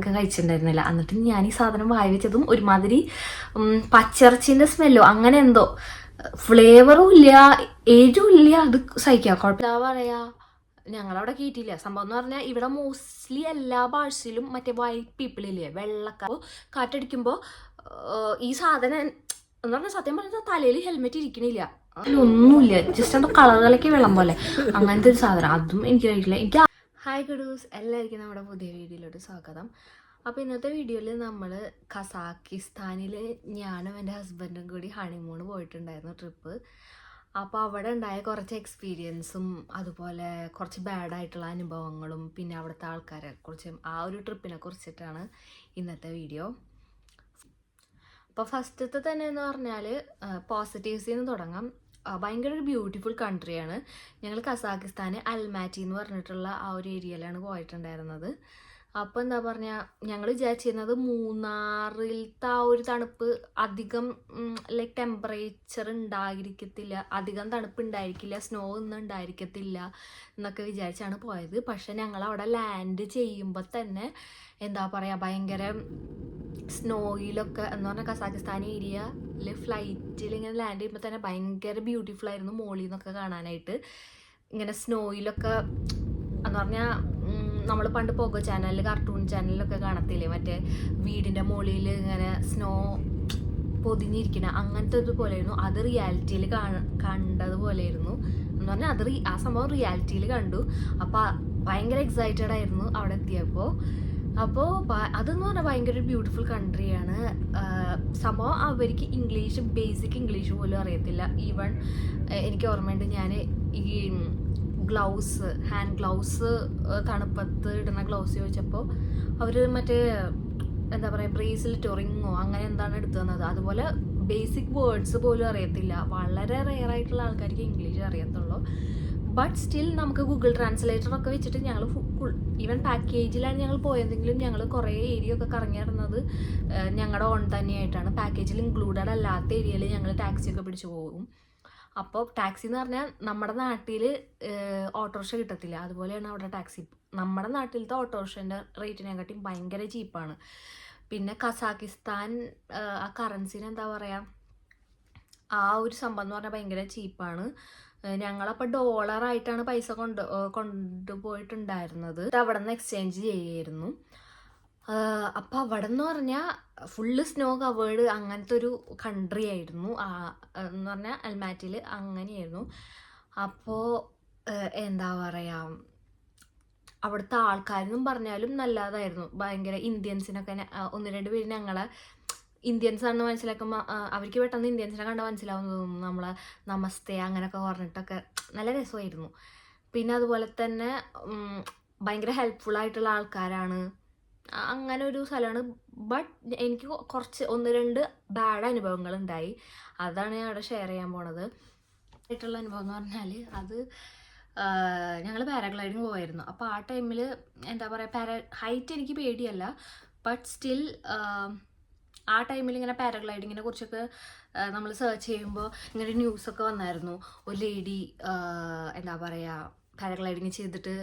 കഴിച്ചിട്ടുണ്ടായിരുന്നില്ല. എന്നിട്ട് ഞാൻ ഈ സാധനം വായി വെച്ചതും ഒരുമാതിരി പച്ചിറച്ചിന്റെ സ്മെല്ലോ അങ്ങനെ എന്തോ, ഫ്ലേവറും ഇല്ല, എരിവും ഇല്ല. അത് സഹിക്കാം, കുഴപ്പമില്ല. പറയാ ഞങ്ങളവിടെ കയറ്റിയില്ല. സംഭവം എന്ന് പറഞ്ഞാൽ ഇവിടെ മോസ്റ്റ്ലി എല്ലാ ഭാഷയിലും മറ്റേ വൈറ്റ് പീപ്പിൾ ഇല്ലേ, വെള്ളക്കാർ. കാറ്റടിക്കുമ്പോൾ ഈ സാധനം എന്ന് പറഞ്ഞാൽ സത്യം പറഞ്ഞാൽ തലയിൽ ഹെൽമെറ്റ് ഇരിക്കണില്ല, അതിലൊന്നുമില്ല, ജസ്റ്റ് എന്തോ കളറിലേക്ക് വെള്ളം പോലെ അങ്ങനത്തെ ഒരു സാധനം. അതും എനിക്ക് കഴിക്കില്ല. എനിക്ക് ഹായ് ഗുഡൂസ്, എല്ലാവർക്കും നമ്മുടെ പുതിയ വീഡിയോയിലോട്ട് സ്വാഗതം. അപ്പോൾ ഇന്നത്തെ വീഡിയോയിൽ നമ്മൾ കസാക്കിസ്ഥാനിൽ ഞാനും എൻ്റെ ഹസ്ബൻഡും കൂടി ഹണിമൂൺ പോയിട്ടുണ്ടായിരുന്നു, ട്രിപ്പ്. അപ്പോൾ അവിടെ ഉണ്ടായ കുറച്ച് എക്സ്പീരിയൻസും അതുപോലെ കുറച്ച് ബാഡായിട്ടുള്ള അനുഭവങ്ങളും പിന്നെ അവിടുത്തെ ആൾക്കാരെ കുറിച്ചും ആ ഒരു ട്രിപ്പിനെ കുറിച്ചിട്ടാണ് ഇന്നത്തെ വീഡിയോ. അപ്പോൾ ഫസ്റ്റത്തെ തന്നെ എന്ന് പറഞ്ഞാൽ പോസിറ്റീവ്സിൽ നിന്ന് തുടങ്ങാം. ഭയങ്കര ഒരു ബ്യൂട്ടിഫുൾ കൺട്രിയാണ്. ഞങ്ങൾ കസാക്കിസ്ഥാന് അൽമാറ്റി എന്ന് പറഞ്ഞിട്ടുള്ള ആ ഒരു ഏരിയയിലാണ് പോയിട്ടുണ്ടായിരുന്നത്. അപ്പോൾ എന്താ പറഞ്ഞാൽ ഞങ്ങൾ വിചാരിച്ചിരുന്നത് മൂന്നാറിലത്തെ ആ ഒരു തണുപ്പ് അധികം ലൈക്ക് ടെമ്പറേച്ചർ ഉണ്ടായിരിക്കത്തില്ല, അധികം തണുപ്പ് ഉണ്ടായിരിക്കില്ല, സ്നോ ഒന്നും ഉണ്ടായിരിക്കത്തില്ല എന്നൊക്കെ വിചാരിച്ചാണ് പോയത്. പക്ഷെ ഞങ്ങൾ അവിടെ ലാൻഡ് ചെയ്യുമ്പോൾ തന്നെ എന്താ പറയുക, ഭയങ്കര സ്നോയിലൊക്കെ എന്ന് പറഞ്ഞാൽ കസാക്കിസ്ഥാൻ ഏരിയയിൽ ഫ്ലൈറ്റിൽ ഇങ്ങനെ ലാൻഡ് ചെയ്യുമ്പോൾ തന്നെ ഭയങ്കര ബ്യൂട്ടിഫുൾ ആയിരുന്നു മോളിൽ നിന്നൊക്കെ കാണാനായിട്ട്. ഇങ്ങനെ സ്നോയിലൊക്കെ എന്ന് പറഞ്ഞാൽ നമ്മൾ പണ്ട് പോകോ ചാനലിൽ, കാർട്ടൂൺ ചാനലിലൊക്കെ കാണത്തില്ലേ, മറ്റേ വീടിൻ്റെ മുകളിൽ ഇങ്ങനെ സ്നോ പൊതിഞ്ഞിരിക്കണ അങ്ങനത്തെ ഇതുപോലെയായിരുന്നു. അത് റിയാലിറ്റിയിൽ കണ്ടതുപോലെയായിരുന്നു എന്ന് പറഞ്ഞാൽ അത് ആ സംഭവം റിയാലിറ്റിയിൽ കണ്ടു. അപ്പോൾ ഭയങ്കര എക്സൈറ്റഡ് ആയിരുന്നു അവിടെ എത്തിയപ്പോൾ. അപ്പോൾ അതെന്ന് പറഞ്ഞാൽ ഭയങ്കര ബ്യൂട്ടിഫുൾ കൺട്രിയാണ്. സംഭവം അവർക്ക് ഇംഗ്ലീഷ്, ബേസിക് ഇംഗ്ലീഷ് പോലും അറിയത്തില്ല. ഈവൺ എനിക്ക് ഓർമ്മയുണ്ട്, ഞാൻ ഈ ഗ്ലൗസ്, ഹാൻഡ് ഗ്ലൗസ്, തണുപ്പത്ത് ഇടുന്ന ഗ്ലൗസ് ചോദിച്ചപ്പോൾ അവർ മറ്റേ എന്താ പറയുക ബ്രേസ്ലെറ്റോ റിങ്ങോ അങ്ങനെ എന്താണ് എടുത്തു തന്നത്. അതുപോലെ ബേസിക് വേർഡ്സ് പോലും അറിയത്തില്ല. വളരെ റെയർ ആയിട്ടുള്ള ആൾക്കാർക്ക് ഇംഗ്ലീഷ് അറിയത്തുള്ളൂ. ബട്ട് സ്റ്റിൽ നമുക്ക് ഗൂഗിൾ ട്രാൻസ്ലേറ്ററൊക്കെ വെച്ചിട്ട് ഞങ്ങൾ ഈവൻ പാക്കേജിലാണ് ഞങ്ങൾ പോയതെങ്കിലും ഞങ്ങൾ കുറേ ഏരിയ ഒക്കെ കറങ്ങിയിരുന്നത് ഞങ്ങളുടെ ഓൺ തന്നെയായിട്ടാണ്. പാക്കേജിൽ ഇൻക്ലൂഡഡ് അല്ലാത്ത ഏരിയയിൽ ഞങ്ങൾ ടാക്സിയൊക്കെ പിടിച്ചു പോകും. അപ്പോൾ ടാക്സി എന്ന് പറഞ്ഞാൽ നമ്മുടെ നാട്ടിൽ ഓട്ടോറിക്ഷ കിട്ടത്തില്ല, അതുപോലെയാണ് അവിടെ ടാക്സി. നമ്മുടെ നാട്ടിലത്തെ ഓട്ടോറിക്ഷൻ്റെ റേറ്റിനെക്കാട്ടിയും ഭയങ്കര ചീപ്പാണ്. പിന്നെ കസാക്കിസ്ഥാൻ ആ കറൻസിന് എന്താ പറയുക, ആ ഒരു സംഭവം എന്ന് പറഞ്ഞാൽ ഭയങ്കര ചീപ്പാണ്. ഞങ്ങളപ്പോൾ ഡോളറായിട്ടാണ് പൈസ കൊണ്ടുപോയിട്ടുണ്ടായിരുന്നത്. അവിടെ നിന്ന് എക്സ്ചേഞ്ച് ചെയ്യായിരുന്നു. അപ്പം അവിടെ എന്ന് പറഞ്ഞാൽ ഫുള്ള് സ്നോ കവേർഡ് അങ്ങനത്തെ ഒരു കൺട്രി ആയിരുന്നു. എന്ന് പറഞ്ഞാൽ അൽമാറ്റിയിൽ അങ്ങനെയായിരുന്നു. അപ്പോൾ എന്താ പറയുക, അവിടുത്തെ ആൾക്കാരെന്നും പറഞ്ഞാലും നല്ലതായിരുന്നു. ഭയങ്കര ഇന്ത്യൻസിനൊക്കെ ഒന്ന് രണ്ട് പേര് ഞങ്ങളെ ഇന്ത്യൻസ് ആണെന്ന് മനസ്സിലാക്കുമ്പോൾ അവർക്ക് പെട്ടെന്ന് ഇന്ത്യൻസിനെ കണ്ടാൽ മനസ്സിലാവുമെന്ന് തോന്നുന്നു. നമ്മളെ നമസ്തേ അങ്ങനെയൊക്കെ പറഞ്ഞിട്ടൊക്കെ നല്ല രസമായിരുന്നു. പിന്നെ അതുപോലെ തന്നെ ഭയങ്കര ഹെൽപ്ഫുള്ളായിട്ടുള്ള ആൾക്കാരാണ്. അങ്ങനെ ഒരു സ്ഥലമാണ്. ബട്ട് എനിക്ക് കുറച്ച് ഒന്ന് രണ്ട് ബാഡ് അനുഭവങ്ങൾ ഉണ്ടായി. അതാണ് ഞാൻ അവിടെ ഷെയർ ചെയ്യാൻ പോണത്. ആയിട്ടുള്ള അനുഭവം എന്ന് പറഞ്ഞാൽ അത് ഞങ്ങൾ പാരാഗ്ലൈഡിങ് പോയായിരുന്നു. അപ്പോൾ ആ ടൈമിൽ എന്താ പറയുക, ഹൈറ്റ് എനിക്ക് പേടിയല്ല, ബട്ട് സ്റ്റിൽ ആ ടൈമിൽ ഇങ്ങനെ പാരാഗ്ലൈഡിങ്ങിനെ കുറിച്ചൊക്കെ നമ്മൾ സെർച്ച് ചെയ്യുമ്പോൾ ഇങ്ങനെ ന്യൂസൊക്കെ വന്നായിരുന്നു. ഒരു ലേഡി എന്താ പറയുക പാരാഗ്ലൈഡിങ് ചെയ്തിട്ട്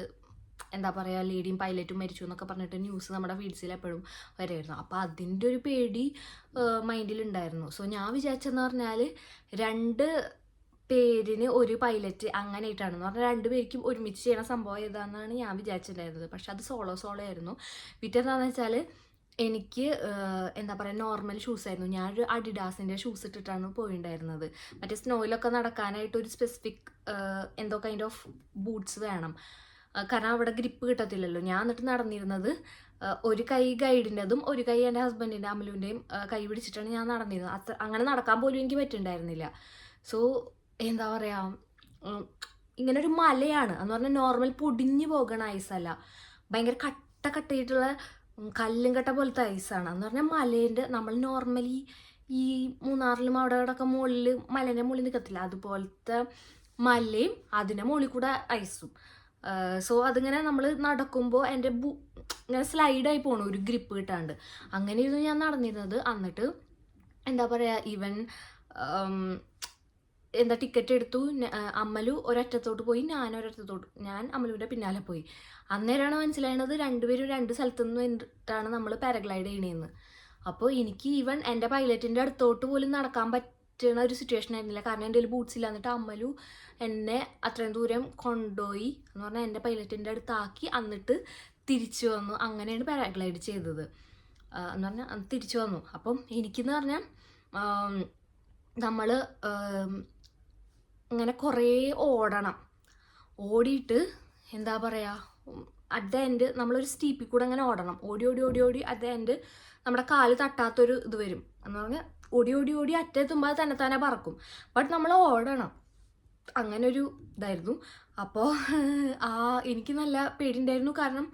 എന്താ പറയുക ലേഡിയും പൈലറ്റും മരിച്ചു എന്നൊക്കെ പറഞ്ഞിട്ട് ന്യൂസ് നമ്മുടെ ഫീഡ്സിൽ എപ്പോഴും വരുമായിരുന്നു. അപ്പോൾ അതിൻ്റെ ഒരു പേടി മൈൻഡിലുണ്ടായിരുന്നു. സോ ഞാൻ വിചാരിച്ചെന്ന് പറഞ്ഞാൽ 2 പേരിന് ഒരു പൈലറ്റ് അങ്ങനെയായിട്ടാണെന്ന് പറഞ്ഞാൽ 2 പേർക്കും ഒരുമിച്ച് ചെയ്യണ സംഭവം ഏതാണെന്നാണ് ഞാൻ വിചാരിച്ചിട്ടുണ്ടായിരുന്നത്. പക്ഷെ അത് സോളോ ആയിരുന്നു. പിറ്റെന്താണെന്ന് വെച്ചാൽ എനിക്ക് എന്താ പറയുക നോർമൽ ഷൂസായിരുന്നു. ഞാനൊരു അഡിഡാസിൻ്റെ ഷൂസ് ഇട്ടിട്ടാണ് പോയിട്ടുണ്ടായിരുന്നത്. മറ്റേ സ്നോയിലൊക്കെ നടക്കാനായിട്ട് ഒരു സ്പെസിഫിക് എന്തോ കൈൻഡ് ഓഫ് ബൂട്ട്സ് വേണം, കാരണം അവിടെ ഗ്രിപ്പ് കിട്ടത്തില്ലല്ലോ. ഞാൻ എന്നിട്ട് നടന്നിരുന്നത് ഒരു കൈ ഗൈഡിൻ്റെതും ഒരു കൈ എൻ്റെ ഹസ്ബൻഡിൻ്റെ അമലുവിൻ്റെയും കൈ പിടിച്ചിട്ടാണ് ഞാൻ നടന്നിരുന്നത്. അങ്ങനെ നടക്കാൻ പോലും എനിക്ക് പറ്റുന്നുണ്ടായിരുന്നില്ല. സോ എന്താ പറയുക, ഇങ്ങനെ ഒരു മലയാണ് എന്ന് പറഞ്ഞാൽ നോർമൽ പൊടിഞ്ഞു പോകണ ഐസല്ല, ഭയങ്കര കട്ടയായിട്ടുള്ള കല്ലും കട്ട പോലത്തെ ഐസാണ്. എന്ന് പറഞ്ഞാൽ മലേൻ്റെ നമ്മൾ നോർമലി ഈ മൂന്നാറിലും അവിടെ ഇവിടെയൊക്കെ മുകളിൽ മലേൻ്റെ മുകളിൽ നിൽക്കത്തില്ല, അതുപോലത്തെ മലയും അതിൻ്റെ മുകളിൽ കൂടെ ഐസും. സോ അതിങ്ങനെ നമ്മൾ നടക്കുമ്പോൾ എൻ്റെ ഇങ്ങനെ സ്ലൈഡായി പോകണം ഒരു ഗ്രിപ്പ് കിട്ടാണ്ട്. അങ്ങനെയായിരുന്നു ഞാൻ നടന്നിരുന്നത്. എന്നിട്ട് എന്താ പറയുക, ഈവൻ എന്താ ടിക്കറ്റ് എടുത്തു. അമ്മലു ഒരറ്റത്തോട്ട് പോയി, ഞാൻ അമ്മലുവിൻ്റെ പിന്നാലെ പോയി. അന്നേരമാണ് മനസ്സിലായത് രണ്ടുപേരും 2 സ്ഥലത്തു നിന്ന് വേണ്ടിയിട്ടാണ് നമ്മൾ പാരഗ്ലൈഡ് ചെയ്യണേന്ന്. അപ്പോൾ എനിക്ക് ഈവൻ എൻ്റെ പൈലറ്റിൻ്റെ അടുത്തോട്ട് പോലും നടക്കാൻ പറ്റുന്ന ഒരു സിറ്റുവേഷൻ ആയിരുന്നില്ല. കാരണം എൻ്റെ കയ്യിൽ ബൂട്ട്സ് ഇല്ല. എന്നിട്ട് അമ്മലു എന്നെ അത്രയും ദൂരം കൊണ്ടുപോയി എന്ന് പറഞ്ഞാൽ എൻ്റെ പൈലറ്റിൻ്റെ അടുത്താക്കി, എന്നിട്ട് തിരിച്ചു വന്നു. അങ്ങനെയാണ് പാരാഗ്ലൈഡ് ചെയ്തത് എന്ന് പറഞ്ഞാൽ തിരിച്ചു വന്നു. അപ്പം എനിക്കെന്ന് പറഞ്ഞാൽ നമ്മൾ ഇങ്ങനെ കുറേ ഓടിയിട്ട് എന്താ പറയുക, അറ്റ് ദ എൻഡ് നമ്മളൊരു സ്റ്റീപ്പിൽ കൂടെ അങ്ങനെ ഓടണം. ഓടി അറ്റ് ദ എൻഡ് നമ്മുടെ കാല് തട്ടാത്തൊരു ഇത് വരും എന്ന് പറഞ്ഞാൽ ഓടി അറ്റെത്തുമ്പോൾ അത് തന്നെ പറക്കും. ബട്ട് നമ്മൾ ഓടണം. അങ്ങനെ ഒരു ഇതായിരുന്നു. അപ്പോൾ എനിക്ക് നല്ല പേടിയുണ്ടായിരുന്നു. കാരണം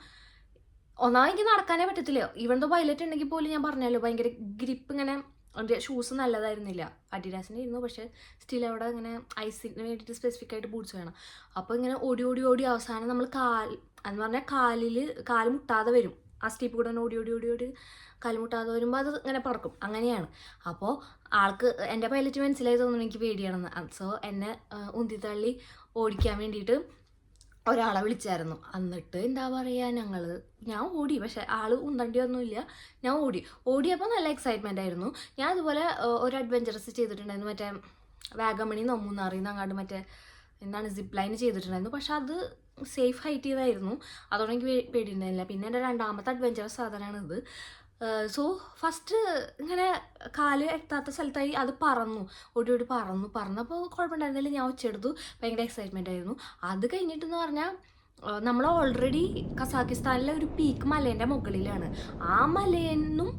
ഒന്നാമത് എനിക്ക് നടക്കാനേ പറ്റത്തില്ല. ഈവൻ ദോ പൈലറ്റ് ഉണ്ടെങ്കിൽ പോലും ഞാൻ പറഞ്ഞല്ലോ ഭയങ്കര ഗ്രിപ്പ്, ഇങ്ങനെ എൻ്റെ ഷൂസ് നല്ലതായിരുന്നില്ല. അഡിഡാസിൻ്റെ ആയിരുന്നു, പക്ഷേ സ്റ്റിൽ അവിടെ ഇങ്ങനെ ഐസിന് വേണ്ടിയിട്ട് സ്പെസിഫിക് ആയിട്ട് ബൂട്ട്സ് വേണം. അപ്പോൾ ഇങ്ങനെ ഓടി അവസാനം നമ്മൾ എന്ന് പറഞ്ഞാൽ കാല് മുട്ടാതെ വരും. ആ സ്റ്റീപ്പ് കൂടെ ഓടി കാല് മുട്ടാതെ വരുമ്പോൾ അത് ഇങ്ങനെ പറക്കും. അങ്ങനെയാണ്. അപ്പോൾ ആൾക്ക് എൻ്റെ പൈലറ്റ് മനസ്സിലായി തോന്നുന്നു എനിക്ക് പേടിയാണെന്ന്. സോ എന്നെ ഉന്തിത്തള്ളി ഓടിക്കാൻ വേണ്ടിയിട്ട് ഒരാളെ വിളിച്ചായിരുന്നു. എന്നിട്ട് എന്താ പറയുക, ഞാൻ ഓടി. പക്ഷെ ആൾ ഉന്തണ്ടിയൊന്നുമില്ല. ഞാൻ ഓടിയപ്പോൾ നല്ല എക്സൈറ്റ്മെൻ്റ് ആയിരുന്നു. ഞാൻ അതുപോലെ ഒരു അഡ്വഞ്ചറസ് ചെയ്തിട്ടുണ്ടായിരുന്നു. മറ്റേ വാഗമണിന്നോ മൂന്നാറിന്ന് അങ്ങാണ്ട് മറ്റേ എന്താണ് സിപ്പ് ലൈൻ ചെയ്തിട്ടുണ്ടായിരുന്നു. പക്ഷെ അത് സേഫ് ഹൈറ്റ് ചെയ്തായിരുന്നു. അതുകൊണ്ട് എനിക്ക് പേടിയുണ്ടായിരുന്നില്ല. പിന്നെ എൻ്റെ രണ്ടാമത്തെ അഡ്വഞ്ചറസ് സാധനമാണ് ഇത്. സോ ഫസ്റ്റ് ഇങ്ങനെ കാല് എത്താത്ത സ്ഥലത്തായി അത് ഓടി പറന്നപ്പോൾ കുഴപ്പമുണ്ടായിരുന്നില്ല. ഞാൻ ഒച്ചെടുത്തു. ഭയങ്കര എക്സൈറ്റ്മെൻ്റ് ആയിരുന്നു. അത് കഴിഞ്ഞിട്ടെന്ന് പറഞ്ഞാൽ നമ്മൾ ഓൾറെഡി കസാക്കിസ്ഥാനിലെ ഒരു പീക്ക് മലേൻ്റെ മുകളിലാണ്. ആ മലയെന്നും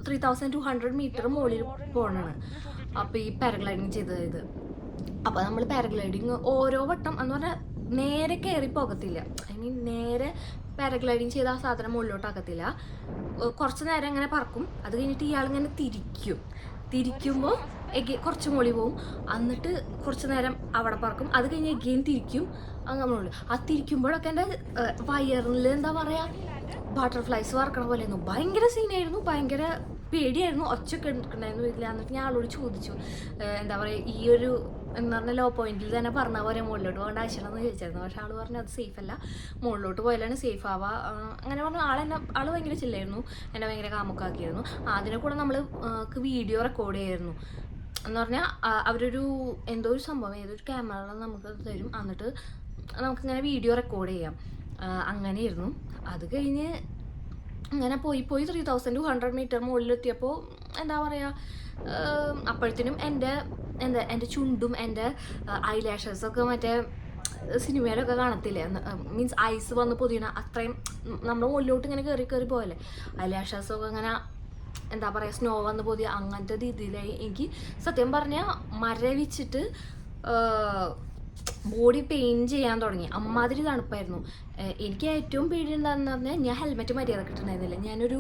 3200 മീറ്റർ മുകളിൽ പോകണമാണ്. അപ്പോൾ ഈ പാരഗ്ലൈഡിങ് ചെയ്തത്. അപ്പോൾ നമ്മൾ പാരഗ്ലൈഡിങ് ഓരോ വട്ടം എന്ന് പറഞ്ഞാൽ നേരെ കയറി പോകത്തില്ല. ഐ മീൻ നേരെ പാരഗ്ലൈഡിങ് ചെയ്ത ആ സാധനം മുകളിലോട്ടാക്കത്തില്ല. കുറച്ച് നേരം ഇങ്ങനെ പറക്കും. അത് കഴിഞ്ഞിട്ട് ഇയാളിങ്ങനെ തിരിക്കുമ്പോൾ കുറച്ച് മുകളിൽ പോവും. എന്നിട്ട് കുറച്ച് നേരം അവിടെ പറക്കും. അത് കഴിഞ്ഞ് എഗെയിൻ തിരിക്കും. അങ്ങനെ ആ തിരിക്കുമ്പോഴൊക്കെ എൻ്റെ വയറിൽ എന്താ പറയുക ബട്ടർഫ്ലൈസ് വറക്കണ പോലെയായിരുന്നു. ഭയങ്കര സീനായിരുന്നു. ഭയങ്കര പേടിയായിരുന്നു. ഒച്ചയൊക്കെ എടുക്കണ്ടായിരുന്നു വീട്ടിൽ. എന്നിട്ട് ഞാൻ ആളോട് ചോദിച്ചു, എന്താ പറയുക ഈ ഒരു എന്ന് പറഞ്ഞാൽ ലോ പോയിന്റിൽ തന്നെ പറഞ്ഞ പോലെ മുകളിലോട്ട് പോകേണ്ട ആവശ്യമാണെന്ന് ചോദിച്ചായിരുന്നു. പക്ഷെ ആൾ പറഞ്ഞു അത് സേഫ് അല്ല, മുകളിലോട്ട് പോയാലാണ് സേഫ് ആവുക. അങ്ങനെ പറഞ്ഞു. ആൾ ഭയങ്കര ചില്ലായിരുന്നു. എന്നെ ഭയങ്കര കാമുക്കാക്കിയിരുന്നു. അതിനെ കൂടെ നമ്മൾ വീഡിയോ റെക്കോർഡ് ചെയ്യായിരുന്നു. എന്ന് പറഞ്ഞാൽ അവരൊരു എന്തോ ഒരു സംഭവം ഏതൊരു ക്യാമറ നമുക്ക് തരും. എന്നിട്ട് നമുക്കിങ്ങനെ വീഡിയോ റെക്കോർഡ് ചെയ്യാം. അങ്ങനെയായിരുന്നു. അത് കഴിഞ്ഞ് അങ്ങനെ പോയി 3200 മീറ്റർ മുകളിലെത്തിയപ്പോൾ എന്താ പറയുക, അപ്പോഴത്തേനും എൻ്റെ ചുണ്ടും എൻ്റെ ഐലാഷസൊക്കെ മറ്റേ സിനിമയിലൊക്കെ കാണത്തില്ലേ, മീൻസ് ഐസ് വന്ന് പൊതിയണ അത്രയും നമ്മൾ മുകളിലോട്ട് ഇങ്ങനെ കയറി പോയല്ലേ. ഐലാഷസൊക്കെ ഇങ്ങനെ എന്താ പറയുക സ്നോ വന്ന് പൊതിയ അങ്ങനത്തെ രീതിയിലായി. എനിക്ക് സത്യം പറഞ്ഞാൽ മരവിച്ചിട്ട് ബോഡി പെയിൻ ചെയ്യാൻ തുടങ്ങി. അമ്മാതിരി തണുപ്പായിരുന്നു. എനിക്ക് ഏറ്റവും പേടി എന്താണെന്ന് പറഞ്ഞാൽ ഞാൻ ഹെൽമെറ്റ് മര്യാദക്ക് ഇട്ടുണ്ടായിരുന്നില്ല. ഞാനൊരു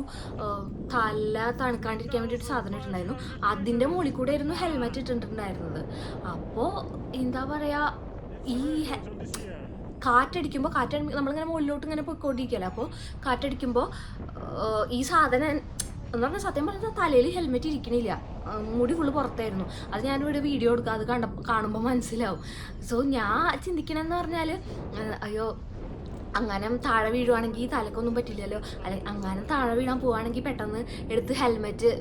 തല തണുക്കാണ്ടിരിക്കാൻ വേണ്ടി ഒരു സാധനം ഇട്ടുണ്ടായിരുന്നു. അതിൻ്റെ മുകളിൽ കൂടെ ആയിരുന്നു ഹെൽമെറ്റ് ഇട്ടിട്ടുണ്ടായിരുന്നത്. അപ്പോൾ എന്താ പറയുക ഈ കാറ്റടിക്കുമ്പോൾ നമ്മളിങ്ങനെ മുകളിലോട്ട് ഇങ്ങനെ പോയിക്കൊണ്ടിരിക്കുകയല്ലേ. അപ്പോൾ കാറ്റടിക്കുമ്പോൾ ഈ സാധനം എന്ന് പറഞ്ഞാൽ സത്യം പറഞ്ഞാൽ തലയിൽ ഹെൽമെറ്റ് ഇരിക്കണില്ല, മുടി ഫുള്ള് പുറത്തായിരുന്നു. അത് ഞാനിവിടെ വീഡിയോ എടുക്കുക, അത് കാണുമ്പോൾ മനസ്സിലാവും. സോ ഞാൻ ചിന്തിക്കണമെന്ന് പറഞ്ഞാൽ അയ്യോ അങ്ങനെ താഴെ വീഴുവാണെങ്കിൽ തലക്കൊന്നും പറ്റില്ലല്ലോ, അല്ലെങ്കിൽ അങ്ങനെ താഴെ വീഴാൻ പോവുകയാണെങ്കിൽ പെട്ടെന്ന് എടുത്ത് ഹെൽമെറ്റ്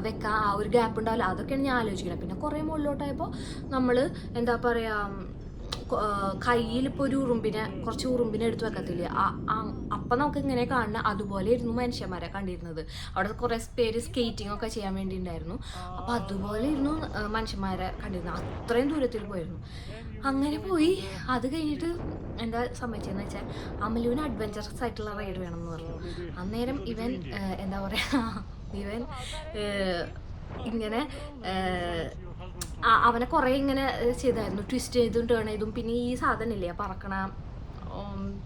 വെക്കാൻ ആ ഒരു ഗ്യാപ്പ് ഉണ്ടാവില്ല. അതൊക്കെയാണ് ഞാൻ ആലോചിക്കുന്നത്. പിന്നെ കുറേ മുകളിലോട്ടായപ്പോൾ നമ്മൾ എന്താ പറയുക കയ്യിലിപ്പോൾ കുറച്ച് ഉറുമ്പിനെ എടുത്ത് വെക്കത്തില്ലേ, അപ്പം നമുക്ക് ഇങ്ങനെ കാണുന്ന അതുപോലെ ഇരുന്നു മനുഷ്യന്മാരെ കണ്ടിരുന്നത്. അവിടെ കുറേ പേര് സ്കേറ്റിംഗ് ഒക്കെ ചെയ്യാൻ വേണ്ടി ഉണ്ടായിരുന്നു. അപ്പോൾ അതുപോലെ ഇരുന്നു മനുഷ്യന്മാരെ കണ്ടിരുന്നു. അത്രയും ദൂരത്തിൽ പോയിരുന്നു. അങ്ങനെ പോയി. അത് കഴിഞ്ഞിട്ട് എന്താ സംഭവിച്ചതെന്ന് വെച്ചാൽ അമലുവിന് അഡ്വഞ്ചറസ് ആയിട്ടുള്ള റൈഡ് വേണമെന്ന് പറഞ്ഞു. അന്നേരം ഇവൻ എന്താ പറയുക ഇങ്ങനെ അവനെ കുറേ ഇങ്ങനെ ചെയ്തായിരുന്നു, ട്വിസ്റ്റ് ചെയ്തും ടേൺ ചെയ്തും. പിന്നെ ഈ സാധനമില്ലേ പറക്കണ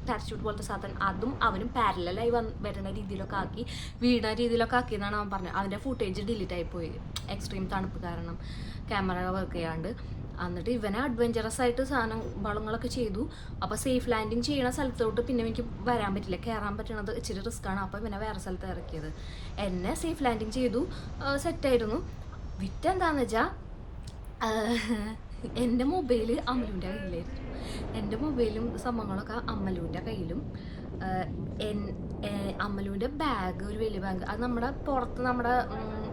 പാരച്യൂട്ട് പോലത്തെ സാധനം, അതും അവനും പാരലായി വരുന്ന രീതിയിലൊക്കെ ആക്കി വീണ രീതിയിലൊക്കെ ആക്കിയെന്നാണ് അവൻ പറഞ്ഞത്. അവൻ്റെ ഫുട്ടേജ് ഡിലീറ്റ് ആയിപ്പോയി എക്സ്ട്രീം തണുപ്പ് കാരണം, ക്യാമറ വർക്ക് ചെയ്യാണ്ട്. എന്നിട്ട് ഇവനെ അഡ്വഞ്ചറസ് ആയിട്ട് വളങ്ങളൊക്കെ ചെയ്തു. അപ്പോൾ സേഫ് ലാൻഡിങ് ചെയ്യണ സ്ഥലത്തോട്ട് പിന്നെ എനിക്ക് വരാൻ പറ്റില്ല, കയറാൻ പറ്റണത് ഇച്ചിരി റിസ്ക്കാണ്. അപ്പോൾ ഇവനെ വേറെ സ്ഥലത്ത് ഇറക്കിയത്. എന്നെ സേഫ് ലാൻഡിങ് ചെയ്തു, സെറ്റായിരുന്നു. വിറ്റ് എന്താണെന്ന് വെച്ചാൽ എൻ്റെ മൊബൈൽ അമ്മലുവിൻ്റെ കയ്യിലായിരുന്നു. എൻ്റെ മൊബൈലും സംഭവങ്ങളൊക്കെ അമ്മലുവിൻ്റെ കയ്യിലും. അമ്മലുവിൻ്റെ ബാഗ്, ഒരു വലിയ ബാഗ്, അത് നമ്മുടെ പുറത്ത് നമ്മുടെ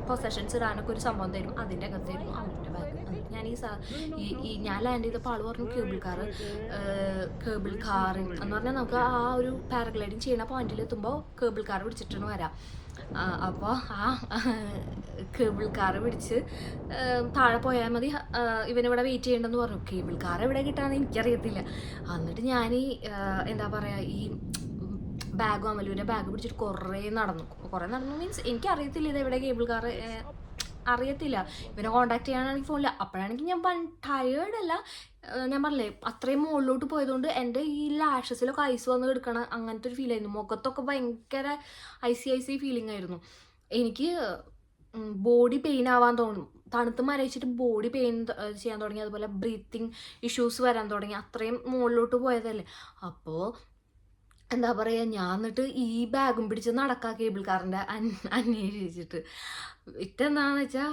പൊസഷൻസ് ഇടാനൊക്കെ ഒരു സംഭവം തരും, അതിൻ്റെ അകത്തായിരുന്നു അമ്മലുവിൻ്റെ ബാഗ്. ഞാൻ ഞാൻ ലാൻഡ് ചെയ്തപ്പോൾ ആൾ പറഞ്ഞു കേബിൾ കാർ എന്ന് പറഞ്ഞാൽ നമുക്ക് ആ ഒരു പാരഗ്ലൈഡിങ് ചെയ്യുന്ന പോയിന്റിൽ എത്തുമ്പോൾ കേബിൾ കാർ പിടിച്ചിട്ടാണ് വരാം. അപ്പോൾ ആ കേബിൾ കാർ പിടിച്ച് താഴെ പോയാൽ മതി, ഇവനിവിടെ വെയിറ്റ് ചെയ്യണ്ടെന്ന് പറഞ്ഞു. കേബിൾ കാർ എവിടെ കിട്ടാന്ന് എനിക്കറിയത്തില്ല. എന്നിട്ട് ഞാൻ എന്താ പറയുക, ഈ ബാഗും അമലുവിൻ്റെ ബാഗ് പിടിച്ചിട്ട് കുറേ നടന്നു മീൻസ് എനിക്കറിയത്തില്ല ഇത് എവിടെ കേബിൾ കാർ, അറിയത്തില്ല. ഇവനെ കോണ്ടാക്ട് ചെയ്യാനാണെങ്കിൽ ഫോണില്ല. അപ്പോഴാണെങ്കിൽ ഞാൻ ടയേർഡല്ല, ഞാൻ പറഞ്ഞില്ലേ അത്രയും മുകളിലോട്ട് പോയതുകൊണ്ട് എൻ്റെ ഈ ലാഷസിലൊക്കെ ഐസ് വന്ന് കിടക്കണം, അങ്ങനത്തെ ഒരു ഫീൽ ആയിരുന്നു. മുഖത്തൊക്കെ ഭയങ്കര ഐസി ഫീലിംഗ് ആയിരുന്നു. എനിക്ക് ബോഡി പെയിൻ ആവാൻ തോന്നും, തണുത്ത് മരയിച്ചിട്ട് ബോഡി പെയിൻ ചെയ്യാൻ തുടങ്ങി, അതുപോലെ ബ്രീത്തിങ് ഇഷ്യൂസ് വരാൻ തുടങ്ങി. അത്രയും മുകളിലോട്ട് പോയതല്ലേ. അപ്പോൾ എന്താ പറയുക, ഞാൻ എന്നിട്ട് ഈ ബാഗും പിടിച്ച് നടക്കാം കേബിൾ കാറിൻ്റെ അന്വേഷിച്ചിട്ട്. ഇതെന്താണെന്ന് വെച്ചാൽ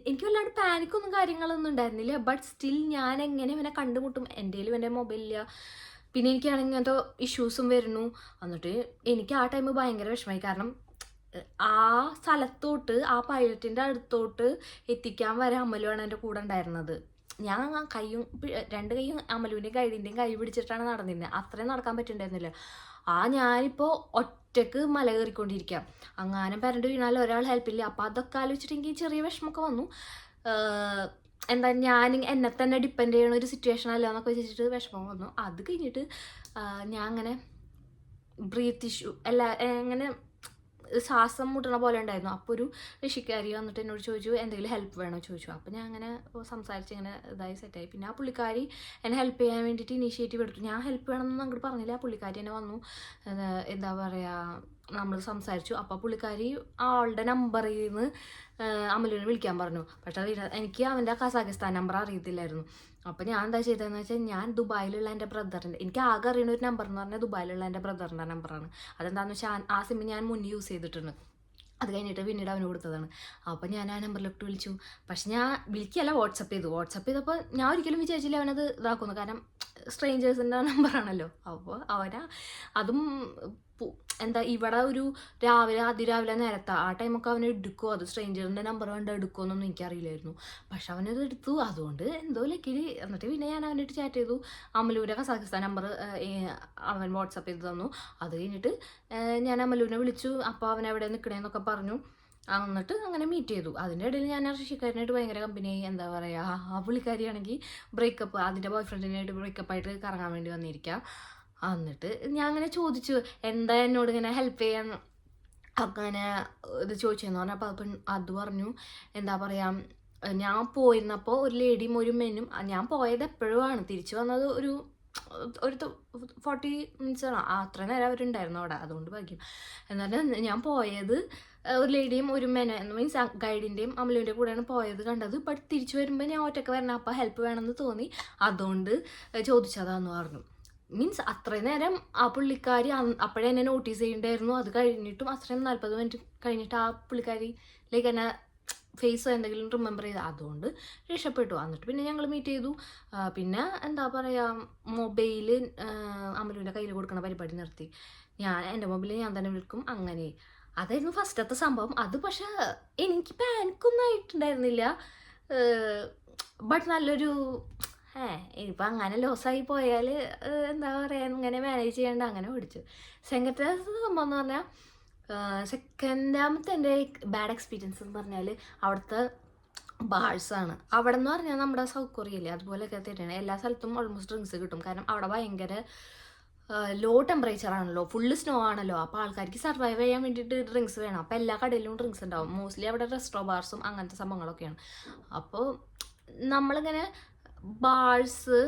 എനിക്ക് വല്ലാണ്ട് പാനിക്കൊന്നും കാര്യങ്ങളൊന്നും ഉണ്ടായിരുന്നില്ല. ബട്ട് സ്റ്റിൽ ഞാൻ എങ്ങനെ ഇവനെ കണ്ടുമുട്ടും, എൻ്റെ കയ്യിൽ എൻ്റെ മൊബൈലില്ല, പിന്നെ എനിക്കാണെങ്കിൽ ഇങ്ങനത്തെ ഇഷ്യൂസും വരുന്നു. എന്നിട്ട് എനിക്ക് ആ ടൈം ഭയങ്കര വിഷമമായി. കാരണം ആ സ്ഥലത്തോട്ട്, ആ പൈലറ്റിൻ്റെ അടുത്തോട്ട് എത്തിക്കാൻ വരെ അമലുവാണ് എൻ്റെ കൂടെ ഉണ്ടായിരുന്നത്. ഞാൻ രണ്ട് കൈയും അമലുവിൻ്റെയും ഗൈഡിൻ്റെയും കൈ പിടിച്ചിട്ടാണ് നടന്നിരുന്നത്. അത്രയും നടക്കാൻ പറ്റുന്നുണ്ടായിരുന്നില്ല. ഞാനിപ്പോൾ ഒറ്റക്ക് മല കയറിക്കൊണ്ടിരിക്കാം, അങ്ങാനും പരണ്ട് വീണാൽ ഒരാൾ ഹെൽപ്പില്ല. അപ്പോൾ അതൊക്കെ ആലോചിച്ചിട്ട് എനിക്ക് ചെറിയ വിഷമമൊക്കെ വന്നു. എന്താ ഞാൻ എന്നെ തന്നെ ഡിപ്പെൻഡ് ചെയ്യണ ഒരു സിറ്റുവേഷൻ അല്ല എന്നൊക്കെ വെച്ചിട്ട് വിഷമം വന്നു. അത് കഴിഞ്ഞിട്ട് ഞാൻ അങ്ങനെ ബ്രീത്ത് ഇഷ്യൂ എങ്ങനെ ശ്വാസം മുട്ടണ പോലെ ഉണ്ടായിരുന്നു. അപ്പോൾ ഒരു ഋഷിക്കാരി വന്നിട്ട് എന്നോട് ചോദിച്ചു എന്തെങ്കിലും ഹെൽപ്പ് വേണോ ചോദിച്ചു. അപ്പോൾ ഞാൻ അങ്ങനെ സംസാരിച്ച് ഇങ്ങനെ ഇതായി സെറ്റായി. പിന്നെ ആ പുള്ളിക്കാരി എന്നെ ഹെൽപ്പ് ചെയ്യാൻ വേണ്ടിയിട്ട് ഇനീഷ്യേറ്റീവ് എടുത്തു. ഞാൻ ഹെൽപ്പ് വേണമെന്നൊന്നും അങ്ങോട്ട് പറഞ്ഞില്ല. ആ പുള്ളിക്കാരി എന്നെ വന്നു, എന്താ പറയുക, നമ്മൾ സംസാരിച്ചു. അപ്പോൾ പുള്ളിക്കാരി ആളുടെ നമ്പറിൽ നിന്ന് അമലുവിനെ വിളിക്കാൻ പറഞ്ഞു. പക്ഷേ എനിക്ക് അവൻ്റെ കസാഖിസ്ഥാൻ നമ്പർ അറിയത്തില്ലായിരുന്നു. അപ്പോൾ ഞാൻ എന്താ ചെയ്തതെന്ന് വെച്ചാൽ, ഞാൻ ദുബായിലുള്ള എൻ്റെ ബ്രദറിൻ്റെ, എനിക്ക് ആകെ അറിയുന്ന ഒരു നമ്പർ എന്ന് പറഞ്ഞാൽ ദുബായിലുള്ള എൻ്റെ ബ്രദറിൻ്റെ നമ്പറാണ്. അതെന്താണെന്ന് വെച്ചാൽ ആ സിം ഞാൻ മുന്നേ യൂസ് ചെയ്തിട്ടുണ്ട്. അത് കഴിഞ്ഞിട്ട് പിന്നീട് അവന് കൊടുത്തതാണ്. അപ്പോൾ ഞാൻ ആ നമ്പറിലോട്ട് വിളിച്ചു. പക്ഷെ ഞാൻ വിളിക്കുകയല്ല, വാട്സപ്പ് ചെയ്തപ്പോൾ ഞാൻ ഒരിക്കലും വിചാരിച്ചില്ല അവനത് ഇതാക്കുന്നു. കാരണം സ്ട്രേഞ്ചേഴ്സിൻ്റെ നമ്പറാണല്ലോ. അപ്പോൾ അതും എന്താ ഇവിടെ ഒരു അതിരാവിലെ നേരത്തെ ആ ടൈമൊക്കെ അവനെ എടുക്കുമോ, അത് സ്ട്രേഞ്ചറിൻ്റെ നമ്പർ കണ്ട് എടുക്കുമോന്നൊന്നും എനിക്കറിയില്ലായിരുന്നു. പക്ഷെ അവനത് എടുത്തു. അതുകൊണ്ട് എന്തോ ലക്കിലി. എന്നിട്ട് പിന്നെ ഞാൻ അവനായിട്ട് ചാറ്റ് ചെയ്തു. അമലുവിൻ്റെ കസാഖിസ്ഥാൻ നമ്പർ അവൻ വാട്സപ്പ് ചെയ്ത് തന്നു. അത് കഴിഞ്ഞിട്ട് ഞാൻ അമലുവിനെ വിളിച്ചു. അപ്പോൾ അവൻ എവിടെ നിൽക്കണേന്നൊക്കെ പറഞ്ഞു. എന്നിട്ട് അങ്ങനെ മീറ്റ് ചെയ്തു. അതിൻ്റെ ഇടയിൽ ഞാൻ ആ ഋഷിക്കാരനായിട്ട് ഭയങ്കര കമ്പനിയായി. എന്താ പറയുക, ആ പുള്ളിക്കാരിയാണെങ്കിൽ ബ്രേക്കപ്പ്, അതിൻ്റെ ബോയ് ഫ്രണ്ടിനായിട്ട് ബ്രേക്കപ്പായിട്ട് കറങ്ങാൻ വേണ്ടി വന്നിരിക്കുക. എന്നിട്ട് ഞാൻ അങ്ങനെ ചോദിച്ചു എന്താ എന്നോട് ഇങ്ങനെ ഹെൽപ്പ് ചെയ്യാൻ അങ്ങനെ ഇത് ചോദിച്ചതെന്ന് പറഞ്ഞപ്പോൾ അത് പറഞ്ഞു, എന്താ പറയുക, ഞാൻ പോയിരുന്നപ്പോൾ ഒരു ലേഡിയും ഒരു മെന്നും, ഞാൻ പോയത് എപ്പോഴുമാണ്, തിരിച്ചു വന്നത് ഒരു 40 minutes ആണ്. അത്ര നേരം അവരുണ്ടായിരുന്നു അവിടെ, അതുകൊണ്ട് ഭാഗ്യം. എന്നാലും ഞാൻ പോയത് ഒരു ലേഡിയും ഒരു മെനും, മീൻസ് ഗൈഡിൻ്റെയും അമലുവിൻ്റെ കൂടെയാണ് പോയത് കണ്ടത്. ബട്ട് തിരിച്ചു വരുമ്പോൾ ഞാൻ ഒറ്റയ്ക്ക് വരണം, അപ്പോൾ ഹെൽപ്പ് വേണമെന്ന് തോന്നി, അതുകൊണ്ട് ചോദിച്ചതാന്ന് പറഞ്ഞു. മീൻസ് അത്രയും നേരം ആ പുള്ളിക്കാരി അപ്പോഴേ എന്നെ നോട്ടീസ് ചെയ്യണ്ടായിരുന്നു. അത് കഴിഞ്ഞിട്ടും അത്രയും 40 minute കഴിഞ്ഞിട്ട് ആ പുള്ളിക്കാരി ലൈക്ക് എന്നെ ഫേസോ എന്തെങ്കിലും റിമെമ്പർ ചെയ്ത്, അതുകൊണ്ട് രക്ഷപ്പെട്ടു. എന്നിട്ട് പിന്നെ ഞങ്ങൾ മീറ്റ് ചെയ്തു. പിന്നെ എന്താ പറയുക, മൊബൈല് അമലുവിൻ്റെ കയ്യിൽ കൊടുക്കണ പരിപാടി നിർത്തി. എൻ്റെ മൊബൈൽ ഞാൻ തന്നെ വിളിക്കും. അങ്ങനെ അതായിരുന്നു ഫസ്റ്റത്തെ സംഭവം. അത് പക്ഷെ എനിക്ക് പാനിക്കൊന്നും ആയിട്ടുണ്ടായിരുന്നില്ല. ബട്ട് നല്ലൊരു ഇനിയിപ്പോൾ അങ്ങനെ ലോസായി പോയാൽ എന്താ പറയുക, ഇങ്ങനെ മാനേജ് ചെയ്യാണ്ട് അങ്ങനെ ഓടിച്ചു. സെക്കൻഡ് സംഭവം എന്ന് പറഞ്ഞാൽ, സെക്കൻഡാമത്തെ എൻ്റെ ബാഡ് എക്സ്പീരിയൻസ് എന്ന് പറഞ്ഞാൽ അവിടുത്തെ ബാഴ്സാണ്. അവിടെ എന്ന് പറഞ്ഞാൽ നമ്മുടെ സൗത്ത് കൊറിയയില്ലേ, അതുപോലെയൊക്കെ തന്നെയാണ്. എല്ലാ സ്ഥലത്തും ഓൾമോസ്റ്റ് ഡ്രിങ്ക്സ് കിട്ടും. കാരണം അവിടെ ഭയങ്കര ലോ ടെമ്പറേച്ചർ ആണല്ലോ, ഫുള്ള് സ്നോ ആണല്ലോ. അപ്പോൾ ആൾക്കാർക്ക് സർവൈവ് ചെയ്യാൻ വേണ്ടിയിട്ട് ഡ്രിങ്ക്സ് വേണം. അപ്പോൾ എല്ലാ കടയിലും ഡ്രിങ്ക്സ് ഉണ്ടാവും. മോസ്റ്റ്ലി അവിടെ റെസ്റ്റോ ബാർസും അങ്ങനത്തെ സംഭവങ്ങളൊക്കെയാണ്. അപ്പോൾ നമ്മളിങ്ങനെ ബാഴ്സ്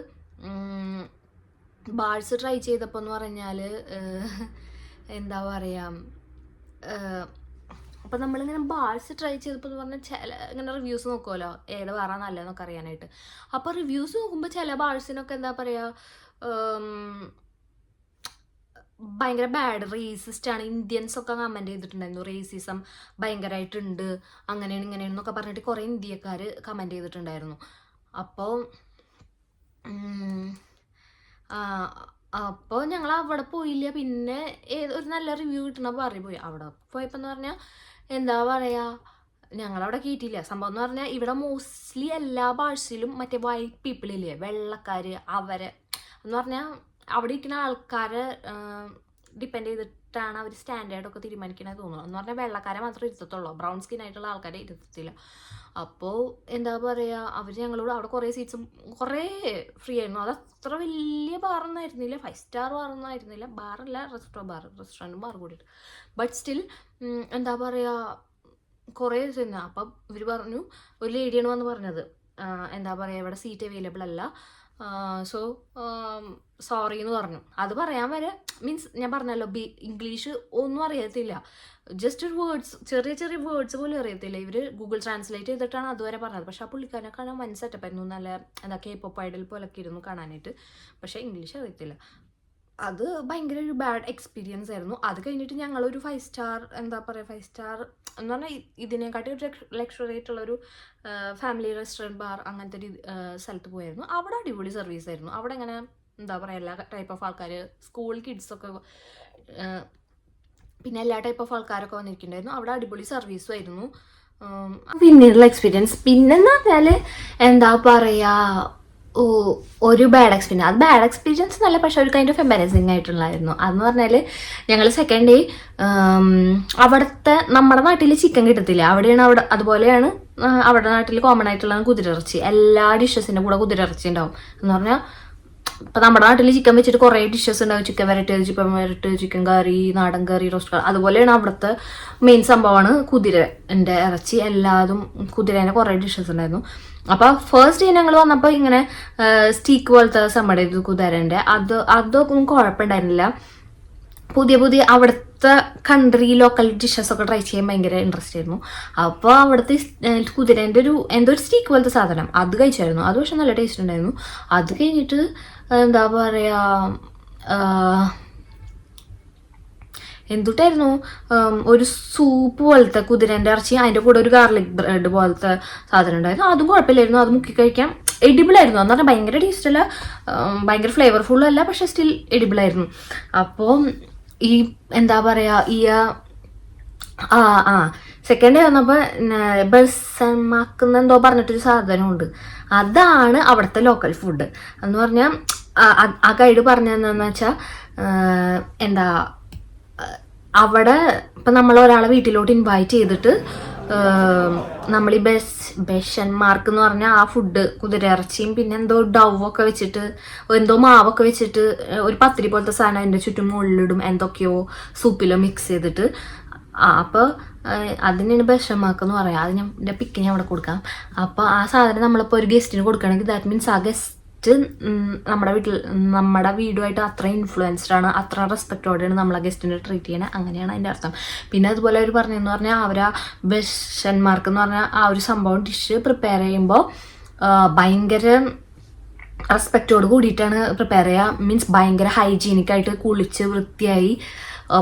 ട്രൈ ചെയ്തപ്പോൾ എന്ന് പറഞ്ഞാൽ എന്താ പറയുക, അപ്പോൾ നമ്മളിങ്ങനെ ബാഴ്സ് ട്രൈ ചെയ്തപ്പോൾ എന്ന് പറഞ്ഞാൽ ഇങ്ങനെ റിവ്യൂസ് നോക്കുമല്ലോ, ഏത് വേറെ നല്ലതെന്നൊക്കെ അറിയാനായിട്ട്. അപ്പോൾ റിവ്യൂസ് നോക്കുമ്പോൾ ചില ബാഴ്സിനൊക്കെ എന്താ പറയുക, ഭയങ്കര ബാഡ്, റേസിസ്റ്റ് ആണ്. ഇന്ത്യൻസൊക്കെ കമൻറ്റ് ചെയ്തിട്ടുണ്ടായിരുന്നു, റേസിസം ഭയങ്കരമായിട്ടുണ്ട്, അങ്ങനെയാണ് ഇങ്ങനെയാണെന്നൊക്കെ പറഞ്ഞിട്ട് കുറേ ഇന്ത്യക്കാർ കമൻറ്റ് ചെയ്തിട്ടുണ്ടായിരുന്നു. അപ്പോൾ അപ്പോൾ ഞങ്ങൾ അവിടെ പോയില്ല. പിന്നെ ഒരു നല്ല റിവ്യൂ കിട്ടണ പോയി. അവിടെ പോയപ്പോൾ എന്ന് പറഞ്ഞാൽ എന്താ പറയുക, ഞങ്ങളവിടെ കയറ്റിയില്ല. സംഭവം എന്ന് പറഞ്ഞാൽ ഇവിടെ മോസ്റ്റ്ലി എല്ലാ ഭാഷയിലും മറ്റേ വൈറ്റ് പീപ്പിളില്ലേ, വെള്ളക്കാർ, അവരെ എന്ന് പറഞ്ഞാൽ അവിടെ ഇരിക്കുന്ന ആൾക്കാരെ ഡിപ്പെൻഡ് ചെയ്തിട്ടാണ് അവർ സ്റ്റാൻഡേർഡൊക്കെ തീരുമാനിക്കണത് തോന്നുന്നു. എന്ന് പറഞ്ഞാൽ വെള്ളക്കാരെ മാത്രമേ ഇരുത്തത്തുള്ളൂ, ബ്രൗൺ സ്കിൻ ആയിട്ടുള്ള ആൾക്കാരെ ഇരുത്തത്തില്ല. അപ്പോൾ എന്താ പറയുക, അവർ ഞങ്ങളോട് അവിടെ കുറേ സീറ്റ്സും കുറേ ഫ്രീ ആയിരുന്നു. അത് അത്ര വലിയ ബാറൊന്നും ആയിരുന്നില്ല, 5 സ്റ്റാർ ബാറൊന്നും ആയിരുന്നില്ല. ബാറല്ല, റെസ്റ്റോറൻറ്റും ബാർ കൂടിയിട്ട്. ബട്ട് സ്റ്റിൽ എന്താ പറയുക, കുറേ തന്നെ. അപ്പം ഇവർ പറഞ്ഞു, ഒരു ലേഡിയാണ് വന്ന് പറഞ്ഞത്, എന്താ പറയുക ഇവിടെ സീറ്റ് അവൈലബിൾ അല്ല, സോ സോറി എന്ന് പറഞ്ഞു. അത് പറയാൻ വരെ മീൻസ് ഞാൻ പറഞ്ഞല്ലോ ഇംഗ്ലീഷ് ഒന്നും അറിയത്തില്ല, ജസ്റ്റ് ഒരു വേർഡ്സ്, ചെറിയ ചെറിയ വേർഡ്സ് പോലും അറിയത്തില്ല. ഇവർ ഗൂഗിൾ ട്രാൻസ്ലേറ്റ് ചെയ്തിട്ടാണ് അതുവരെ പറഞ്ഞത്. പക്ഷെ ആ പുള്ളിക്കാരനെ കാണാൻ വൻ സെറ്റപ്പായിരുന്നു, നല്ല എന്താ K-pop ഐഡൽ പോലൊക്കെ ഇരുന്നു കാണാനായിട്ട്. പക്ഷേ ഇംഗ്ലീഷ് അറിയത്തില്ല. അത് ഭയങ്കര ഒരു ബാഡ് എക്സ്പീരിയൻസ് ആയിരുന്നു. അത് കഴിഞ്ഞിട്ട് ഞങ്ങളൊരു 5 സ്റ്റാർ എന്താ പറയുക, 5 സ്റ്റാർ എന്ന് പറഞ്ഞാൽ ഇതിനെക്കാട്ടി ഒരു ലക്ഷറി ആയിട്ടുള്ളൊരു ഫാമിലി റെസ്റ്റോറൻറ്റ് ബാർ അങ്ങനത്തെ ഒരു സ്ഥലത്ത് പോയായിരുന്നു. അവിടെ അടിപൊളി സർവീസ് ആയിരുന്നു. അവിടെ ഇങ്ങനെ എന്താ പറയുക, എല്ലാ ടൈപ്പ് ഓഫ് ആൾക്കാർ, സ്കൂൾ കിഡ്സൊക്കെ, പിന്നെ എല്ലാ ടൈപ്പ് ഓഫ് ആൾക്കാരൊക്കെ വന്നിരിക്കുന്നുണ്ടായിരുന്നു. അവിടെ അടിപൊളി സർവീസും ആയിരുന്നു. പിന്നീടുള്ള എക്സ്പീരിയൻസ് പിന്നെന്ന് പറഞ്ഞാൽ എന്താ പറയുക, ഒരു ബാഡ് എക്സ്പീരിയൻസ്. അത് ബാഡ് എക്സ്പീരിയൻസ് എന്നല്ല, പക്ഷെ ഒരു കൈൻഡ് ഓഫ് എംബാരസിങ് ആയിട്ടുള്ളായിരുന്നു. അതെന്ന് പറഞ്ഞാൽ ഞങ്ങൾ സെക്കൻഡ് ഡേ അവിടുത്തെ നമ്മുടെ നാട്ടിൽ ചിക്കൻ കിട്ടത്തില്ല, അവിടെയാണ് അതുപോലെയാണ് അവിടെ നാട്ടിൽ കോമൺ ആയിട്ടുള്ള കുതിരിറച്ചി. എല്ലാ ഡിഷസിൻ്റെ കൂടെ കുതിരിറച്ചി ഉണ്ടാവും. എന്ന് പറഞ്ഞാൽ ഇപ്പം നമ്മുടെ നാട്ടിൽ ചിക്കൻ വെച്ചിട്ട് കുറേ ഡിഷസ് ഉണ്ടാവും, ചിക്കൻ വരട്ട്, ചിക്കൻ കറി, നാടൻ കറി, റോസ്റ്റ് കറി. അതുപോലെയാണ് അവിടുത്തെ മെയിൻ സംഭവമാണ് കുതിരൻ്റെ ഇറച്ചി. എല്ലാതും കുതിരേൻ്റെ കുറേ ഡിഷസ് ഉണ്ടായിരുന്നു. അപ്പോൾ ഫസ്റ്റ് ഡേ ഞങ്ങൾ വന്നപ്പോൾ ഇങ്ങനെ സ്റ്റീക്ക് പോലത്തെ സംഭവം കുതിരൻ്റെ, അതൊന്നും കുഴപ്പമുണ്ടായിരുന്നില്ല. പുതിയ അവിടുത്തെ കൺട്രി ലോക്കൽ ഡിഷസ് ഒക്കെ ട്രൈ ചെയ്യാൻ ഭയങ്കര ഇൻട്രസ്റ്റ് ആയിരുന്നു. അപ്പോൾ അവിടുത്തെ കുതിരേൻ്റെ എന്തോ ഒരു സ്റ്റീക്ക് പോലത്തെ സാധനം അത് കഴിച്ചായിരുന്നു. അത് പക്ഷെ നല്ല ടേസ്റ്റ് ഉണ്ടായിരുന്നു. അത് കഴിഞ്ഞിട്ട് എന്താ പറയുക, എന്തുട്ടായിരുന്നു, ഒരു സൂപ്പ് പോലത്തെ കുതിരൻ്റെ ഇറച്ചി, അതിൻ്റെ കൂടെ ഒരു ഗാർലിക് ബ്രെഡ് പോലത്തെ സാധനം ഉണ്ടായിരുന്നു. അതും കുഴപ്പമില്ലായിരുന്നു, അത് മുക്കി കഴിക്കാം, എഡിബിളായിരുന്നു. എന്ന് പറഞ്ഞാൽ ഭയങ്കര ടേസ്റ്റ് അല്ല, ഭയങ്കര ഫ്ലേവർഫുള്ളും അല്ല, പക്ഷെ സ്റ്റിൽ എഡിബിളായിരുന്നു. അപ്പോൾ ഈ എന്താ പറയുക, ഈ സെക്കൻഡ് ഡേ വന്നപ്പോൾ ബൽസമാക്കുന്ന എന്തോ പറഞ്ഞിട്ടൊരു സാധനമുണ്ട്. അതാണ് അവിടുത്തെ ലോക്കൽ ഫുഡ് എന്ന് പറഞ്ഞാൽ. ആ ഗൈഡ് പറഞ്ഞതെന്നു വെച്ചാൽ എന്താ, അവിടെ ഇപ്പം നമ്മൾ ഒരാളെ വീട്ടിലോട്ട് ഇൻവൈറ്റ് ചെയ്തിട്ട് നമ്മൾ ഈ ബെഷന്മാർക്ക് എന്ന് പറഞ്ഞാൽ ആ ഫുഡ് കുതിരയിറച്ചിയും പിന്നെ എന്തോ ഡവൊക്കെ വെച്ചിട്ട് എന്തോ മാവൊക്കെ വെച്ചിട്ട് ഒരു പത്തിരി പോലത്തെ സാധനം അതിൻ്റെ ചുറ്റും മുള്ളിടും, എന്തൊക്കെയോ സൂപ്പിലോ മിക്സ് ചെയ്തിട്ട്. അപ്പോൾ അതിനാണ് ബെഷന്മാർക്കെന്ന് പറയാം. അത് എൻ്റെ പിക്ക് ഞാൻ അവിടെ കൊടുക്കാം. അപ്പോൾ ആ സാധനം നമ്മളിപ്പോൾ ഒരു ഗസ്റ്റിന് കൊടുക്കുകയാണെങ്കിൽ ദാറ്റ് മീൻസ് ആ ഗസ്റ്റ് നമ്മുടെ വീടുമായിട്ട് അത്ര ഇൻഫ്ലുവൻസ്ഡ് ആണ്, അത്ര റെസ്പെക്റ്റോടെയാണ് നമ്മളെ ഗസ്റ്റിനെ ട്രീറ്റ് ചെയ്യണത്. അങ്ങനെയാണ് അതിൻ്റെ അർത്ഥം. പിന്നെ അതുപോലെ അവർ പറഞ്ഞതെന്ന് പറഞ്ഞാൽ അവരാ ബെഷന്മാർക്ക് എന്ന് പറഞ്ഞാൽ ആ ഒരു സംഭവം ഡിഷ് പ്രിപ്പയർ ചെയ്യുമ്പോൾ ഭയങ്കര റെസ്പെക്റ്റോട് കൂടിയിട്ടാണ് പ്രിപ്പയർ ചെയ്യുക. മീൻസ് ഭയങ്കര ഹൈജീനിക്കായിട്ട് കുളിച്ച് വൃത്തിയായി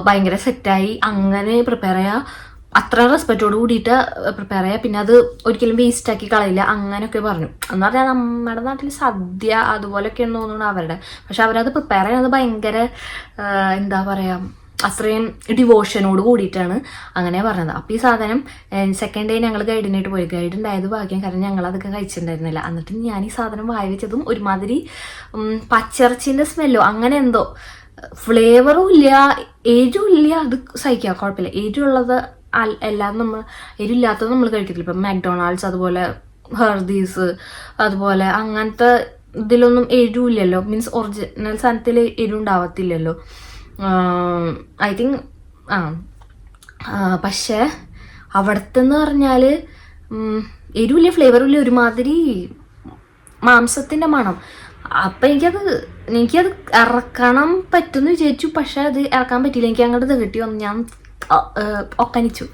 ഭയങ്കര സെറ്റായി അങ്ങനെ പ്രിപ്പയർ ചെയ്യുക. അത്ര റെസ്പെക്റ്റോട് കൂടിയിട്ട് പ്രിപ്പയർ ചെയ്യുക. പിന്നെ അത് ഒരിക്കലും വേസ്റ്റാക്കി കളയില്ല, അങ്ങനെയൊക്കെ പറഞ്ഞു. എന്ന് പറഞ്ഞാൽ നമ്മുടെ നാട്ടിൽ സദ്യ അതുപോലെയൊക്കെയാണ് തോന്നുന്നു അവരുടെ. പക്ഷെ അവരത് പ്രിപ്പയർ ചെയ്യുന്നത് ഭയങ്കര എന്താ പറയുക, അത്രയും ഡിവോഷനോട് കൂടിയിട്ടാണ് അങ്ങനെ പറഞ്ഞത്. അപ്പോൾ ഈ സാധനം സെക്കൻഡ് ഡേ ഞങ്ങൾ ഗൈഡിനായിട്ട് പോയി. ഗൈഡ് ഉണ്ടായത് ഭാഗ്യം, കാരണം ഞങ്ങൾ അതൊക്കെ കഴിച്ചിട്ടുണ്ടായിരുന്നില്ല. എന്നിട്ട് ഞാൻ ഈ സാധനം വായി വെച്ചതും ഒരുമാതിരി പച്ചിറച്ചിൻ്റെ സ്മെല്ലോ അങ്ങനെ എന്തോ, ഫ്ലേവറും ഇല്ല എരിവും ഇല്ല. അത് സഹിക്കാം, കുഴപ്പമില്ല. എരിവുള്ളത് എല്ലാം നമ്മൾ എരിവില്ലാത്തത് നമ്മൾ കഴിക്കത്തില്ല. ഇപ്പം മാക്ഡൊണാൾഡ്സ് അതുപോലെ ഹെർദീസ് അതുപോലെ അങ്ങനത്തെ ഇതിലൊന്നും എരിവില്ലല്ലോ. മീൻസ് ഒറിജിനൽ സാധനത്തിൽ എരിവുണ്ടാവത്തില്ലല്ലോ ഐ തിങ്ക്. പക്ഷേ അവിടുത്തെന്ന് പറഞ്ഞാൽ എരിവില്ല, ഫ്ലേവറുമില്ല, ഒരുമാതിരി മാംസത്തിൻ്റെ മണം. അപ്പം എനിക്കത് ഇറക്കണം പറ്റുമെന്ന് വിചാരിച്ചു. പക്ഷെ അത് ഇറക്കാൻ പറ്റിയില്ല, എനിക്ക് അങ്ങോട്ട് കിട്ടി വന്നു, ഞാൻ ഒക്കനിച്ചു.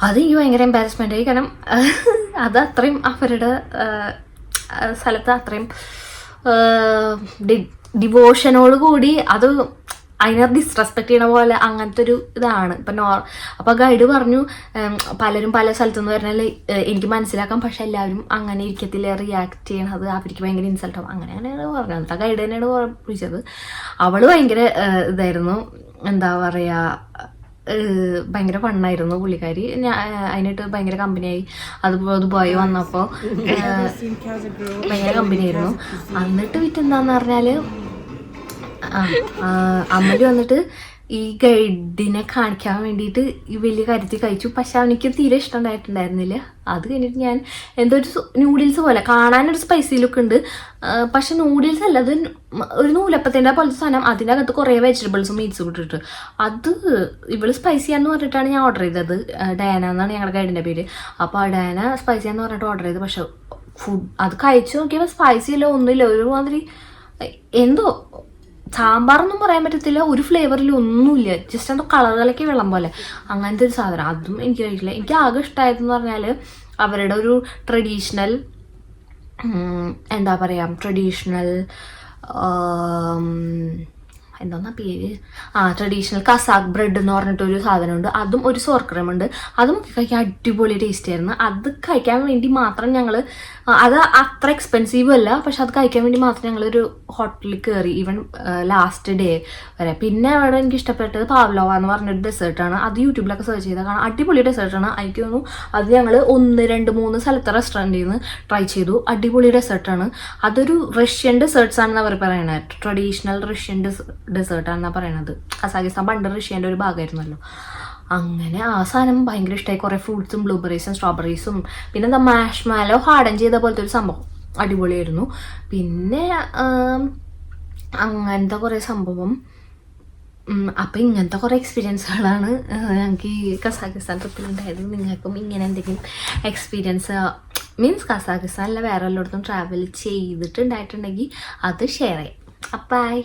അത് എനിക്ക് ഭയങ്കര എംബാരസ്മെൻ്റ് ആയി. കാരണം അത് അത്രയും അവരുടെ സ്ഥലത്ത് അത്രയും ഡിവോഷനോട് കൂടി അത് അതിനെ ഡിസ്റെസ്പെക്ട് ചെയ്യണ പോലെ അങ്ങനത്തെ ഒരു ഇതാണ് ഇപ്പം. അപ്പോൾ ഗൈഡ് പറഞ്ഞു പലരും പല സ്ഥലത്തുനിന്ന് പറഞ്ഞാൽ എനിക്ക് മനസ്സിലാക്കാം, പക്ഷെ എല്ലാവരും അങ്ങനെ ഇരിക്കത്തില്ല, റിയാക്ട് ചെയ്യണത് അവർക്ക് ഭയങ്കര ഇൻസൾട്ടാവും, അങ്ങനെയാണ് പറഞ്ഞത്. എന്നിട്ട് ഗൈഡ് തന്നെയാണ് വിളിച്ചത്. അവൾ ഭയങ്കര ഇതായിരുന്നു, എന്താ പറയുക, ഭയങ്കര ഫണ്ണായിരുന്നു പുള്ളിക്കാരി. അതിനായിട്ട് ഭയങ്കര കമ്പനിയായി. അത് ദുബായി വന്നപ്പോൾ ഭയങ്കര കമ്പനിയായിരുന്നു. എന്നിട്ട് വിറ്റെന്താന്ന് പറഞ്ഞാൽ അമ്മല് വന്നിട്ട് ഈ ഗൈഡിനെ കാണിക്കാൻ വേണ്ടിയിട്ട് ഈ വലിയ കാര്യത്തിൽ കഴിച്ചു. പക്ഷെ അവനിക്ക് തീരെ ഇഷ്ടമുണ്ടായിട്ടുണ്ടായിരുന്നില്ല. അത് കഴിഞ്ഞിട്ട് ഞാൻ എന്തോ ഒരു നൂഡിൽസ് പോലെ കാണാനൊരു സ്പൈസി ലുക്ക് ഉണ്ട്, പക്ഷെ നൂഡിൽസ് അല്ല, അത് ഒരു നൂലപ്പത്തിൻ്റെ പോലത്തെ സാധനം. അതിൻ്റെ അകത്ത് കുറേ വെജിറ്റബിൾസും മീറ്റ്സും ഇട്ടിട്ട് അത് ഇവള് സ്പൈസിയാന്ന് പറഞ്ഞിട്ടാണ് ഞാൻ ഓർഡർ ചെയ്തത്. ഡയാന എന്നാണ് ഞങ്ങളുടെ ഗൈഡിൻ്റെ പേര്. അപ്പോൾ ആ ഡയാന സ്പൈസിയാന്ന് പറഞ്ഞിട്ട് ഓർഡർ ചെയ്തത്. പക്ഷെ അത് കഴിച്ചു നോക്കിയപ്പോൾ സ്പൈസി ഇല്ല, ഒന്നുമില്ല. ഒരുമാതിരി എന്തോ സാമ്പാറൊന്നും പറയാൻ പറ്റത്തില്ല, ഒരു ഫ്ലേവറിൽ ഒന്നുമില്ല, ജസ്റ്റ് എന്തോ കളറിലേക്ക് വെള്ളം പോലെ അങ്ങനത്തെ ഒരു സാധനം. അതും എനിക്ക് കഴിക്കില്ല. എനിക്ക് ആകെ ഇഷ്ടമായതെന്ന് പറഞ്ഞാൽ അവരുടെ ഒരു ട്രഡീഷണൽ, എന്താ പറയുക, ട്രഡീഷണൽ എന്താ പേര്, ട്രഡീഷണൽ കസാക്ക് ബ്രെഡ് എന്ന് പറഞ്ഞിട്ടൊരു സാധനമുണ്ട്. അതും ഒരു സോർക്രമുണ്ട്. അതും കഴിക്കാൻ അടിപൊളി ടേസ്റ്റ് ആയിരുന്നു. അത് കഴിക്കാൻ വേണ്ടി മാത്രം ഞങ്ങൾ, അത് അത്ര എക്സ്പെൻസീവും അല്ല, പക്ഷെ അത് കഴിക്കാൻ വേണ്ടി മാത്രം ഞങ്ങളൊരു ഹോട്ടലിൽ കയറി, ഈവൻ ലാസ്റ്റ് ഡേ വരെ. പിന്നെ അവിടെ എനിക്ക് ഇഷ്ടപ്പെട്ടത് പാവ്ലോവ എന്ന് പറഞ്ഞൊരു ഡെസേർട്ടാണ്. അത് യൂട്യൂബിലൊക്കെ സെർച്ച് ചെയ്താൽ കാണാം, അടിപൊളി ഡെസേർട്ടാണ്. എനിക്ക് തോന്നുന്നു അത് ഞങ്ങൾ 1, 2, 3 സ്ഥലത്തെ റെസ്റ്റോറൻറ്റിൽ നിന്ന് ട്രൈ ചെയ്തു. അടിപൊളി ഡെസേർട്ടാണ്. അതൊരു റഷ്യൻ ഡെസേർട്ട്സ് ആണെന്ന് അവർ പറയണത്, ട്രഡീഷണൽ റഷ്യൻ ഡെസേർട്ടാണെന്നാണ് പറയണത്. കസാഖിസ്ഥാൻ പണ്ട് റഷ്യൻ്റെ ഒരു ഭാഗമായിരുന്നല്ലോ. അങ്ങനെ ആ സാധനം ഭയങ്കര ഇഷ്ടമായി. കുറേ ഫ്രൂട്ട്സും ബ്ലൂബെറീസും സ്ട്രോബെറീസും പിന്നെ എന്താ മാഷ്മാലോ ഹാർഡൻ ചെയ്ത പോലത്തെ ഒരു സംഭവം, അടിപൊളിയായിരുന്നു. പിന്നെ അങ്ങനത്തെ കുറേ സംഭവം. അപ്പം ഇങ്ങനത്തെ കുറേ എക്സ്പീരിയൻസുകളാണ് ഞങ്ങൾക്ക് ഈ കസാഖിസ്ഥാൻ ട്രിപ്പിലുണ്ടായത്. നിങ്ങൾക്കും ഇങ്ങനെ എന്തെങ്കിലും എക്സ്പീരിയൻസ് മീൻസ് കസാഖിസ്ഥാനിലെ വേറെ എല്ലായിടത്തും ട്രാവൽ ചെയ്തിട്ടുണ്ടായിട്ടുണ്ടെങ്കിൽ അത് ഷെയർ ചെയ്യാം. അപ്പം ബൈ.